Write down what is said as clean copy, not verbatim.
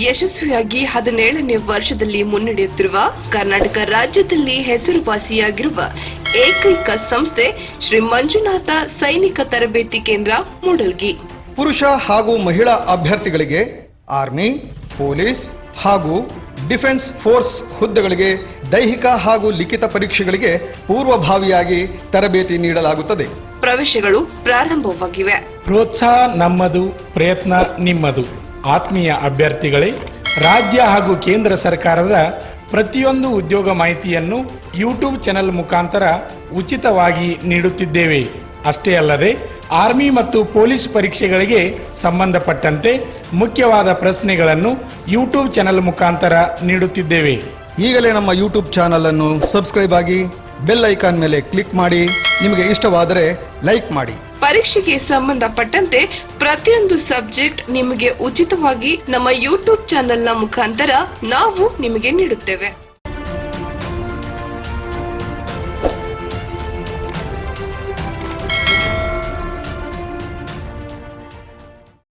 ಯಶಸ್ವಿಯಾಗಿ 17ನೇ ವರ್ಷದಲ್ಲಿ ಮುನ್ನಡೆಯುತ್ತಿರುವ ಕರ್ನಾಟಕ ರಾಜ್ಯದಲ್ಲಿ ಹೆಸರುವಾಸಿಯಾಗಿರುವ ಏಕೈಕ ಸಂಸ್ಥೆ ಶ್ರೀ ಮಂಜುನಾಥ ಸೈನಿಕ ತರಬೇತಿ ಕೇಂದ್ರ ಮೂಡಲ್ಗಿ. ಪುರುಷ ಹಾಗೂ ಮಹಿಳಾ ಅಭ್ಯರ್ಥಿಗಳಿಗೆ ಆರ್ಮಿ, ಪೊಲೀಸ್ ಹಾಗೂ ಡಿಫೆನ್ಸ್ ಫೋರ್ಸ್ ಹುದ್ದೆಗಳಿಗೆ ದೈಹಿಕ ಹಾಗೂ ಲಿಖಿತ ಪರೀಕ್ಷೆಗಳಿಗೆ ಪೂರ್ವಭಾವಿಯಾಗಿ ತರಬೇತಿ ನೀಡಲಾಗುತ್ತದೆ. ಪ್ರವೇಶಗಳು ಪ್ರಾರಂಭವಾಗಿವೆ. ಪ್ರೋತ್ಸಾಹ ನಮ್ಮದು, ಪ್ರಯತ್ನ ನಿಮ್ಮದು. ಆತ್ಮೀಯ ಅಭ್ಯರ್ಥಿಗಳೇ, ರಾಜ್ಯ ಹಾಗೂ ಕೇಂದ್ರ ಸರ್ಕಾರದ ಪ್ರತಿಯೊಂದು ಉದ್ಯೋಗ ಮಾಹಿತಿಯನ್ನು ಯೂಟ್ಯೂಬ್ ಚಾನೆಲ್ ಮುಖಾಂತರ ಉಚಿತವಾಗಿ ನೀಡುತ್ತಿದ್ದೇವೆ. ಅಷ್ಟೇ ಅಲ್ಲದೆ ಆರ್ಮಿ ಮತ್ತು ಪೊಲೀಸ್ ಪರೀಕ್ಷೆಗಳಿಗೆ ಸಂಬಂಧಪಟ್ಟಂತೆ ಮುಖ್ಯವಾದ ಪ್ರಶ್ನೆಗಳನ್ನು ಯೂಟ್ಯೂಬ್ ಚಾನೆಲ್ ಮುಖಾಂತರ ನೀಡುತ್ತಿದ್ದೇವೆ. ಈಗಲೇ ನಮ್ಮ ಯೂಟ್ಯೂಬ್ ಚಾನಲ್ ಅನ್ನು ಸಬ್ಸ್ಕ್ರೈಬ್ ಆಗಿ ಬೆಲ್ ಐಕಾನ್ ಮೇಲೆ ಕ್ಲಿಕ್ ಮಾಡಿ. ನಿಮಗೆ ಇಷ್ಟವಾದರೆ ಲೈಕ್ ಮಾಡಿ. ಪರೀಕ್ಷೆಗೆ ಸಂಬಂಧಪಟ್ಟಂತೆ ಪ್ರತಿಯೊಂದು ಸಬ್ಜೆಕ್ಟ್ ನಿಮಗೆ ಉಚಿತವಾಗಿ ನಮ್ಮ ಯೂಟ್ಯೂಬ್ ಚಾನೆಲ್ನ ಮುಖಾಂತರ ನಾವು ನಿಮಗೆ ನೀಡುತ್ತೇವೆ.